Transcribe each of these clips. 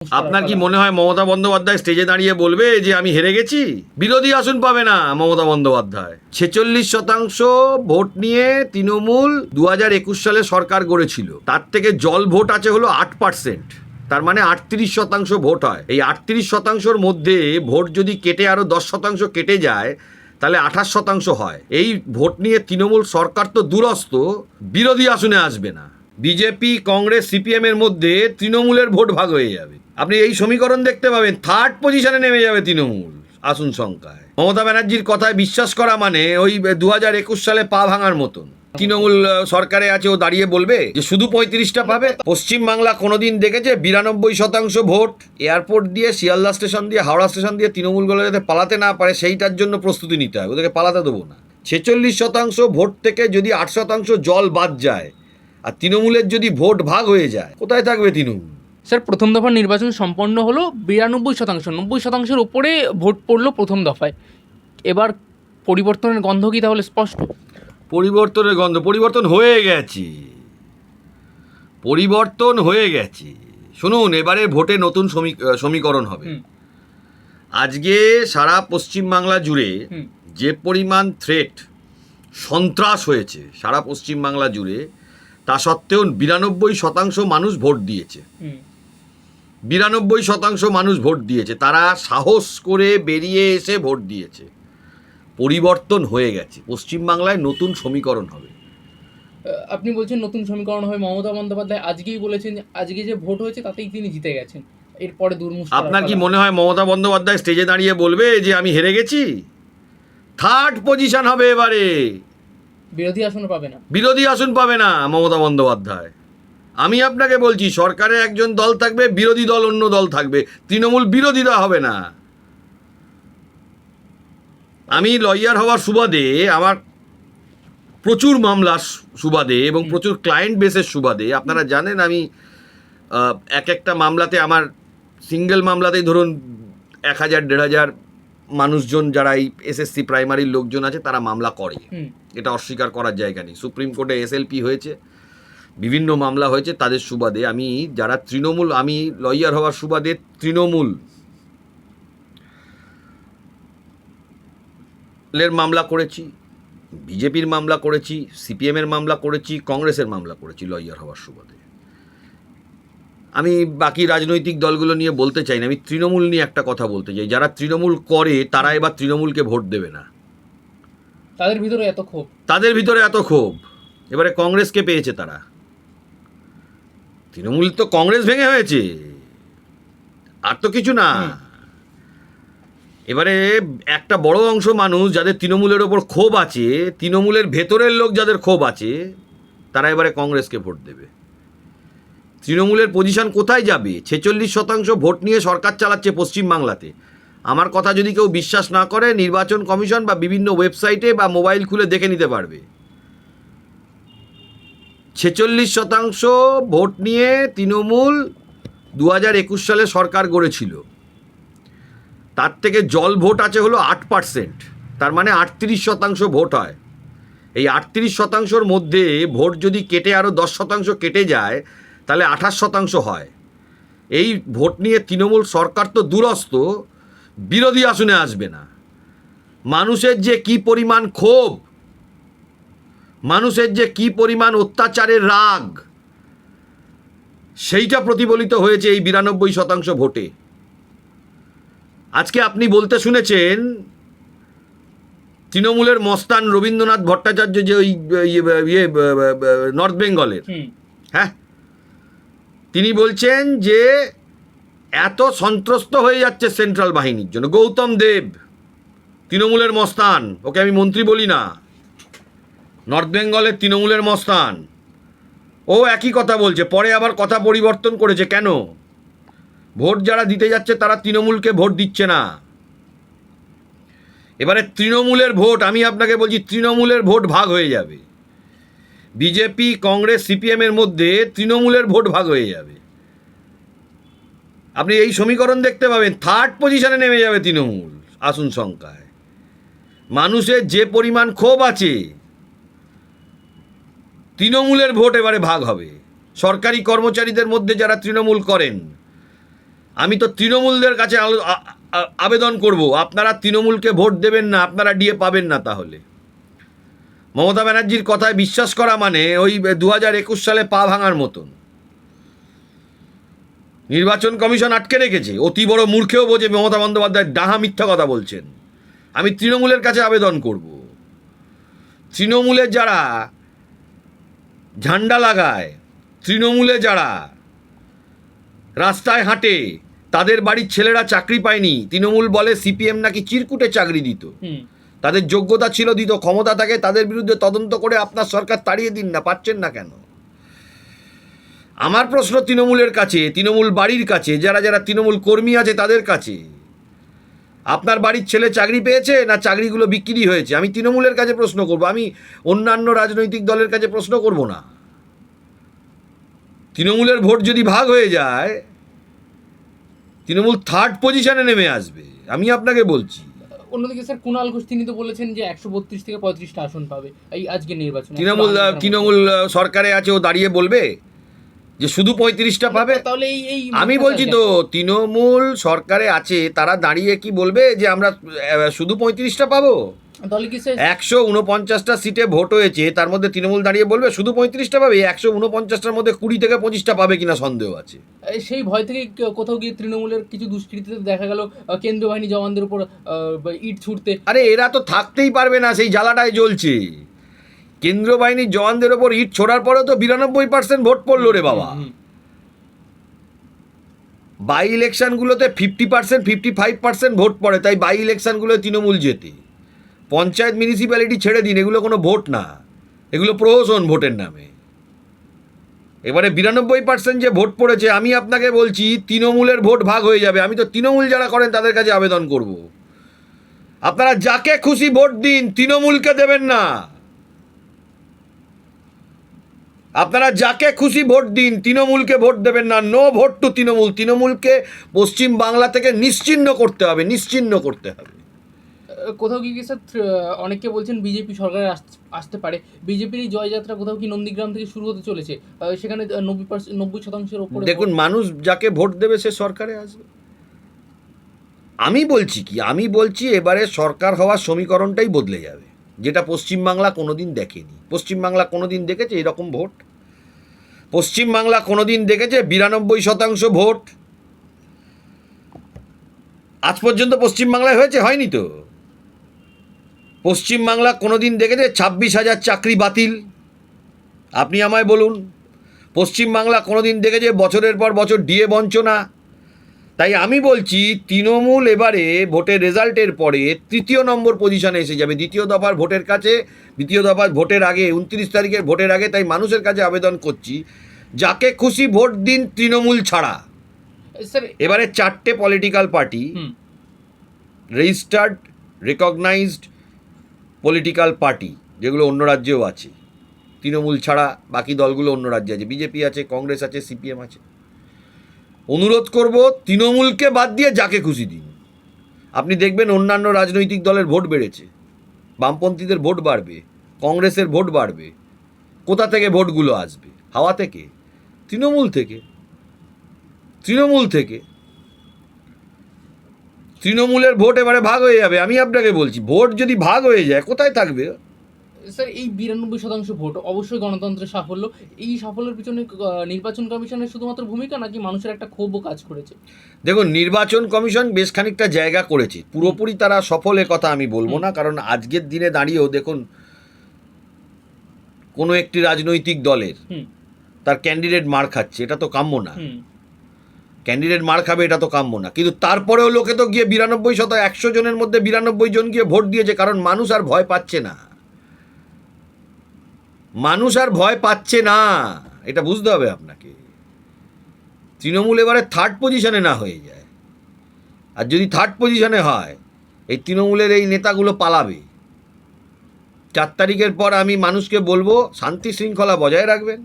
আপনার কি মনে হয় মমতা বন্দ্যোপাধ্যায় স্টেজে দাঁড়িয়ে বলবে যে আমি হেরে গেছি? বিরোধী আসন পাবে না মমতা বন্দ্যোপাধ্যায়। 46% ভোট নিয়ে তৃণমূল 2021 সালে সরকার গড়েছিল। তার থেকে জল ভোট আছে হলো 8%। তার মানে 38% ভোট হয়। এই 38%র মধ্যে ভোট যদি কেটে আরো 10% কেটে যায় তাহলে 28% হয়। এই ভোট নিয়ে তৃণমূল সরকার তো দুরস্ত, বিরোধী আসনে আসবে না। বিজেপি, কংগ্রেস, সিপিএম এর মধ্যে তৃণমূলের ভোট ভাগ হয়ে যাবে। আপনি এই সমীকরণ দেখতে পাবেন, থার্ড পজিশনে নেমে যাবে তৃণমূল আসন সংখ্যায়। মমতা ব্যানার্জির কথায় বিশ্বাস করা মানে ওই 2021 সালে পা ভাঙার মতন। তৃণমূল সরকারে আছে, ও দাঁড়িয়ে বলবে যে শুধু 35টা পাবে। পশ্চিমবাংলা কোনোদিন দেখেছে 92% ভোট? এয়ারপোর্ট দিয়ে, শিয়ালদা স্টেশন দিয়ে, হাওড়া স্টেশন দিয়ে তৃণমূলগুলো যাতে পালাতে না পারে সেইটার জন্য প্রস্তুতি নিতে হবে, ওদেরকে পালাতে দেবো না। 46% ভোট থেকে যদি 8% জল বাদ যায় আর তৃণমূলের যদি ভোট ভাগ হয়ে যায়, কোথায় থাকবে তৃণমূল? স্যার, প্রথম দফার নির্বাচন সম্পন্ন হলো 92%, 90%-এর উপরে ভোট পড়লো প্রথম দফায়। এবার পরিবর্তনের গন্ধ কি তাহলে স্পষ্ট? পরিবর্তনের গন্ধ, পরিবর্তন হয়ে গেছে, পরিবর্তন হয়ে গেছে। শুনুন, এবারে ভোটে নতুন সমীকরণ হবে। আজকে সারা পশ্চিমবাংলা জুড়ে যে পরিমাণ থ্রেট, সন্ত্রাস হয়েছে সারা পশ্চিমবাংলা জুড়ে, তা সত্ত্বেও 92% মানুষ ভোট দিয়েছে। 92% মানুষ ভোট দিয়েছে, তারা সাহস করে বেরিয়ে এসে ভোট দিয়েছে। পরিবর্তন হয়ে গেছে, পশ্চিমবাংলায় নতুন সমীকরণ হবে। আপনি বলছেন নতুন সমীকরণ হবে। মমতা বন্দ্যোপাধ্যায় আজকেই বলেছেন যে আজকে যে ভোট হয়েছে তাতেই তিনি জিতে গেছেন, এরপরে দুর্মুষ। আপনার কি মনে হয় মমতা বন্দ্যোপাধ্যায় স্টেজে দাঁড়িয়ে বলবে যে আমি হেরে গেছি? থার্ড পজিশন হবে এবারে, বিরোধী আসন পাবে না? বিরোধী আসন পাবে না মমতা বন্দ্যোপাধ্যায়। আমি আপনাকে বলছি, সরকারে একজন দল থাকবে, বিরোধী দল অন্য দল থাকবে, তৃণমূল বিরোধিতা হবে না। আমি লয়ার হওয়ার সুবাদে, আমার প্রচুর মামলার সুবাদে এবং প্রচুর ক্লায়েন্ট বেসের সুবাদে, আপনারা জানেন আমি এক একটা মামলাতে, আমার সিঙ্গেল মামলাতেই ধরুন 1000, 1500 মানুষজন, যারা এই এসএসসি প্রাইমারির লোকজন আছে, তারা মামলা করে, এটা অস্বীকার করার জায়গা নেই। সুপ্রিম কোর্টে এসএলপি হয়েছে, বিভিন্ন মামলা হয়েছে, তাদের সুবাদে আমি যারা তৃণমূল, আমি লয়ার হওয়ার সুবাদে তৃণমূলের মামলা করেছি, বিজেপির মামলা করেছি, সিপিএমের মামলা করেছি, কংগ্রেসের মামলা করেছি লয়ার হওয়ার সুবাদে। আমি বাকি রাজনৈতিক দলগুলো নিয়ে বলতে চাই না, আমি তৃণমূল নিয়ে একটা কথা বলতে চাই। যারা তৃণমূল করে তারা এবার তৃণমূলকে ভোট দেবে না। তাদের ভিতরে এত ক্ষোভ, তাদের ভিতরে এত ক্ষোভ, এবারে কংগ্রেসকে পেয়েছে তারা। তৃণমূল তো কংগ্রেস ভেঙে হয়েছে, আর তো কিছু না। এবারে একটা বড় অংশ মানুষ যাদের তৃণমূলের ওপর ক্ষোভ আছে, তৃণমূলের ভেতরের লোক যাদের ক্ষোভ আছে, তারা এবারে কংগ্রেসকে ভোট দেবে। তৃণমূলের পজিশন কোথায় যাবে? 46% ভোট নিয়ে সরকার চালাচ্ছে পশ্চিমবাংলাতে। আমার কথা যদি কেউ বিশ্বাস না করে, নির্বাচন কমিশন বা বিভিন্ন ওয়েবসাইটে বা মোবাইল খুলে দেখে নিতে পারবে। 46% ভোট নিয়ে তৃণমূল 2021 সালে সরকার গড়েছিল। তার থেকে জল ভোট আছে হলো 8%। তার মানে 38% ভোট হয়। এই 38%র মধ্যে ভোট যদি কেটে আরও 10% কেটে যায় তাহলে 28% হয়। এই ভোট নিয়ে তৃণমূল সরকার তো দুরস্ত, বিরোধী আসনে আসবে না। মানুষের যে কি পরিমাণ ক্ষোভ, মানুষের যে কি পরিমাণ অত্যাচারের রাগ, সেইটা প্রতিফলিত হয়েছে এই 92% ভোটে। আজকে আপনি বলতে শুনেছেন তৃণমূলের মস্তান রবীন্দ্রনাথ ভট্টাচার্য, যে ওই নর্থ বেঙ্গলের, হ্যাঁ, তিনি বলছেন যে এত সন্ত্রস্ত হয়ে যাচ্ছে সেন্ট্রাল বাহিনীর জন্য। গৌতম দেব তৃণমূলের মস্তান, ওকে আমি মন্ত্রী বলি না, নর্থ বেঙ্গলের তৃণমূলের মস্তান, ও একই কথা বলছে। পরে আবার কথা পরিবর্তন করেছে। কেন? ভোট যারা দিতে যাচ্ছে তারা তৃণমূলকে ভোট দিচ্ছে না। এবারে তৃণমূলের ভোট, আমি আপনাকে বলছি, তৃণমূলের ভোট ভাগ হয়ে যাবে। বিজেপি, কংগ্রেস, সিপিএম এর মধ্যে তৃণমূলের ভোট ভাগ হয়ে যাবে। আপনি এই সমীকরণ দেখতে পাবেন, থার্ড পজিশনে নেমে যাবে তৃণমূল আসন সংখ্যায়। মানুষের যে পরিমাণ ক্ষোভ আছে, তৃণমূলের ভোট এবারে ভাগ হবে। সরকারি কর্মচারীদের মধ্যে যারা তৃণমূল করেন, আমি তো তৃণমূলদের কাছে আবেদন করব, আপনারা তৃণমূলকে ভোট দেবেন না, আপনারা ডিএ পাবেন না। তাহলে মমতা ব্যানার্জির কথায় বিশ্বাস করা মানে ওই 2021 সালে পা ভাঙার মতন। নির্বাচন কমিশন আটকে রেখেছে, অতি বড় মূর্খেও বোঝে মমতা বন্দ্যোপাধ্যায় ডাহা মিথ্যা কথা বলছেন। আমি তৃণমূলের কাছে আবেদন করব, তৃণমূলে যারা ঝান্ডা লাগায়, তৃণমূলে যারা রাস্তায় হাঁটে, তাদের বাড়ির ছেলেরা চাকরি পায়নি, তৃণমূল বলে সিপিএম নাকি চিরকুটে চাকরি দিত, তাদের যোগ্যতা ছিল, দিত, ক্ষমতা থাকে, তাদের বিরুদ্ধে তদন্ত করে আপনার সরকার তাড়িয়ে দিন না, পারছেন না কেন? আমার প্রশ্ন তৃণমূলের কাছে, তৃণমূল বাড়ির কাছে, যারা যারা তৃণমূল কর্মী আছে তাদের কাছে, আপনার বাড়ির ছেলে চাকরি পেয়েছে না চাকরিগুলো বিক্রি হয়েছে? আমি তৃণমূলের কাছে প্রশ্ন করব, আমি অন্যান্য রাজনৈতিক দলের কাছে প্রশ্ন করব না। তৃণমূলের ভোট যদি ভাগ হয়ে যায়, তৃণমূল থার্ড পজিশনে নেমে আসবে, আমি আপনাকে বলছি। অন্যদিকে স্যার কুণাল ঘোষ তিনি তো বলেছেন যে 132 থেকে 35টা আসন পাবে এই আজকের নির্বাচনে। তৃণমূল সরকারে আছে, ও দাঁড়িয়ে বলবে যে শুধু 35টা পাবে? তাহলে এই আমি বলছি তো, তৃণমূল সরকারে আছে, তারা দাঁড়িয়ে কি বলবে যে আমরা শুধু 35টা পাবো? তাহলে কি স্যার 149টা সিটে ভোট হয়েছে, তার মধ্যে তৃণমূল দাঁড়িয়ে বলবে শুধু 35টা পাবে? 149টার মধ্যে 20 থেকে 25টা পাবে কিনা সন্দেহ আছে। সেই ভয় থেকে কোথাও গিয়ে তৃণমূলের কিছু দুষ্কৃতীতে দেখা গেল কেন্দ্রীয় বাহিনী জওয়ানদের উপর ইট ছুটতে। আরে এরা তো থাকতেই পারবে না, সেই জ্বালাটায় জ্বলছে। কেন্দ্রীয় বাহিনীর জওয়ানদের ওপর ইট ছোড়ার পরেও তো 92% ভোট পড়লো রে বাবা। বাই ইলেকশনগুলোতে 50% 55% ভোট পড়ে, তাই বাই ইলেকশনগুলোয় তৃণমূল জেতে। পঞ্চায়েত মিউনিসিপ্যালিটি ছেড়ে দিন, এগুলো কোনো ভোট না, এগুলো প্রহসন ভোটের নামে। এবারে 92% যে ভোট পড়েছে, আমি আপনাকে বলছি তৃণমূলের ভোট ভাগ হয়ে যাবে। আমি তো তৃণমূল যারা করেন তাদের কাছে আবেদন করব, আপনারা যাকে খুশি ভোট দিন, তৃণমূলকে দেবেন না। আপনারা যাকে খুশি ভোট দিন, তৃণমূলকে ভোট দেবেন না। No vote to Trinamool. তৃণমূলকে পশ্চিম বাংলা থেকে নিশ্চিহ্ন করতে হবে, নিশ্চিহ্ন করতে হবে। কোথাও কি স্যার অনেকে বলছেন বিজেপি সরকারে আসতে পারে, বিজেপির এই জয়যাত্রা কোথাও কি নন্দীগ্রাম থেকে শুরু হতে চলেছে, সেখানে 90%-90%-এর উপরে। দেখুন, মানুষ যাকে ভোট দেবে সে সরকারে আসবে। আমি বলছি কি, আমি বলছি এবারে সরকার হওয়ার সমীকরণটাই বদলে যাবে, যেটা পশ্চিমবাংলা কোনোদিন দেখেনি। পশ্চিমবাংলা কোনোদিন দেখেছে এরকম ভোট? পশ্চিমবাংলা কোনোদিন দেখেছে 92% ভোট? আজ পর্যন্ত পশ্চিমবাংলায় হয়েছে? হয়নি তো। পশ্চিমবাংলা কোনোদিন দেখেছে 26,000 চাকরি বাতিল? আপনি আমায় বলুন। পশ্চিমবাংলা কোনোদিন দেখেছে বছরের পর বছর ডিএ বঞ্চনা? তাই আমি বলছি তৃণমূল এবারে ভোটের রেজাল্টের পরে 3য় নম্বর পজিশনে এসে যাবে, 2য় দফার ভোটের কাছে, 2য় দফার ভোটের আগে, 29 তারিখের ভোটের আগে। তাই মানুষের কাছে আবেদন করছি, যাকে খুশি ভোট দিন তৃণমূল ছাড়া। এবারে 4টে political party, registered recognised political party, যেগুলো অন্য রাজ্যেও আছে, তৃণমূল ছাড়া বাকি দলগুলো অন্য রাজ্যে আছে, বিজেপি আছে, কংগ্রেস আছে, সিপিএম আছে। অনুরোধ করব তৃণমূলকে বাদ দিয়ে যাকে খুশি দিন। আপনি দেখবেন অন্যান্য রাজনৈতিক দলের ভোট বেড়েছে, বামপন্থীদের ভোট বাড়বে, কংগ্রেসের ভোট বাড়বে। কোথা থেকে ভোটগুলো আসবে? হাওয়া থেকে, তৃণমূল থেকে। তৃণমূল থেকে তৃণমূলের ভোট এবারে ভাগ হয়ে যাবে। আমি আপনাকে বলছি, ভোট যদি ভাগ হয়ে যায় কোথায় থাকবে? স্যার এই 92% ভোট অবশ্যই গণতন্ত্রের সাফল্য। এই সাফল্যের পিছনে নির্বাচন কমিশনের শুধুমাত্র ভূমিকা, নাকি মানুষের একটা ক্ষোভও কাজ করেছে? দেখুন, নির্বাচন কমিশন বেশ খানিকটা জায়গা করেছে, পুরোপুরি তারা সফল এ কথা আমি বলবো না। কারণ আজকের দিনে দাঁড়িয়েও দেখুন, কোনো একটি রাজনৈতিক দলের তার ক্যান্ডিডেট মার খাচ্ছে, এটা তো কাম্য না। ক্যান্ডিডেট মার খাবে, এটা তো কাম্য না। কিন্তু তারপরেও লোকে তো গিয়ে 92%, 100 জনের মধ্যে 92 জন গিয়ে ভোট দিয়েছে। কারণ মানুষ আর ভয় পাচ্ছে না, মানুষ আর ভয় পাচ্ছে না, এটা বুঝতে হবে আপনাকে। তৃণমূল এবারে থার্ড পজিশনে না হয়ে যায়, আর যদি থার্ড পজিশনে হয়, এই তৃণমূলের এই নেতাগুলো পালাবে। 4 তারিখের পর আমি মানুষকে বলবো শান্তি শৃঙ্খলা বজায় রাখবেন।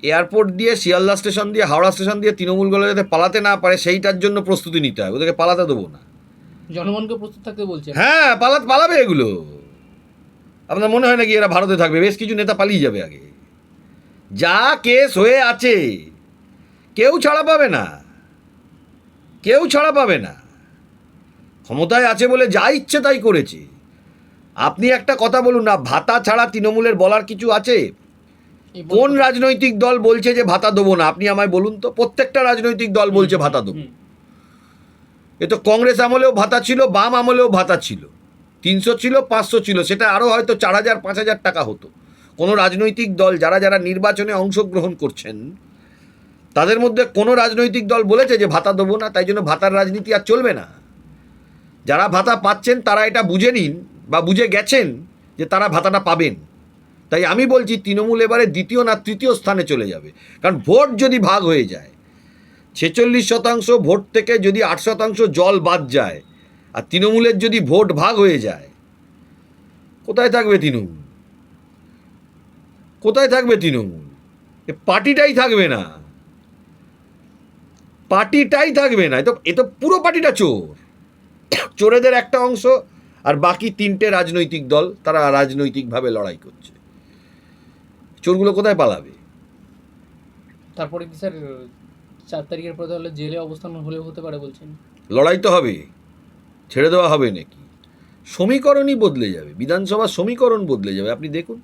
এয়ারপোর্ট দিয়ে, শিয়ালদা স্টেশন দিয়ে, হাওড়া স্টেশন দিয়ে তৃণমূলগুলো যাতে পালাতে না পারে, সেইটার জন্য প্রস্তুতি নিতে হবে। ওদেরকে পালাতে দেবো না। জনগণকে প্রস্তুত থাকতে বলছে। হ্যাঁ, পালাবে এগুলো। আপনার মনে হয় নাকি এরা ভারতে থাকবে? বেশ কিছু নেতা পালিয়ে যাবে আগে। যা কেস হয়ে আছে, কেউ ছাড়া পাবে না। কেউ ছাড়া পাবে না। ক্ষমতায় আছে বলে যা ইচ্ছে তাই করেছে। আপনি একটা কথা বলুন না, ভাতা ছাড়া তৃণমূলের বলার কিছু আছে? এই কোন রাজনৈতিক দল বলছে যে ভাতা দেবো না? আপনি আমায় বলুন তো। প্রত্যেকটা রাজনৈতিক দল বলছে ভাতা দেবো। এ তো কংগ্রেস আমলেও ভাতা ছিল, বাম আমলেও ভাতা ছিল, 300 ছিল, 500 ছিল, সেটা আরও হয়তো 4000 5000 টাকা হতো। কোনো রাজনৈতিক দল যারা যারা নির্বাচনে অংশগ্রহণ করছেন তাদের মধ্যে কোনো রাজনৈতিক দল বলেছে যে ভাতা দেবো না? তাই জন্য ভাতার রাজনীতি আর চলবে না। যারা ভাতা পাচ্ছেন তারা এটা বুঝে নিন বা বুঝে গেছেন যে তারা ভাতাটা পাবেন। তাই আমি বলছি তৃণমূল এবারে দ্বিতীয় না তৃতীয় স্থানে চলে যাবে। কারণ ভোট যদি ভাগ হয়ে যায়, 46% ভোট থেকে যদি 8% জল বাদ যায়, আর তৃণমূলের যদি ভোট ভাগ হয়ে যায়, কোথায় থাকবে তৃণমূল? কোথায় থাকবে তৃণমূল? এ পার্টিটাই থাকবে না, পার্টিটাই থাকবে না। এ তো পুরো পার্টিটা চোর, চোরেদের একটা অংশ, আর বাকি 3টে রাজনৈতিক দল তারা রাজনৈতিকভাবে লড়াই করছে। চোরগুলো কোথায় পালাবে? তারপরে কি স্যার 4 তারিখের পরে তাহলে জেলে অবস্থান হলেও হতে পারে বলছেন? লড়াই তো হবে, ছেড়ে দেওয়া হবে নাকি? সমীকরণই বদলে যাবে, বিধানসভার সমীকরণ বদলে যাবে। আপনি দেখুন,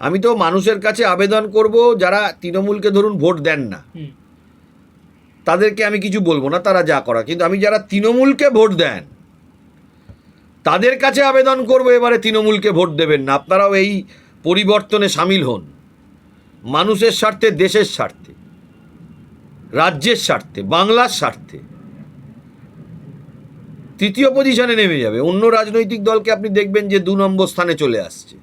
আমি তো মানুষের কাছে আবেদন করব, যারা তৃণমূলকে ধরুন ভোট দেন না তাদেরকে আমি কিছু বলবো না, তারা যা করা, কিন্তু আমি যারা তৃণমূলকে ভোট দেন তাদের কাছে আবেদন করব, এবারে তৃণমূলকে ভোট দেবেন না। আপনারাও এই পরিবর্তনে সামিল হন, মানুষের স্বার্থে, দেশের স্বার্থে, রাজ্যের স্বার্থে, বাংলার স্বার্থে। তৃতীয় পজিশনে নেমে যাবে। অন্য রাজনৈতিক দলকে আপনি দেখবেন যে 2 নম্বর স্থানে চলে আসছে।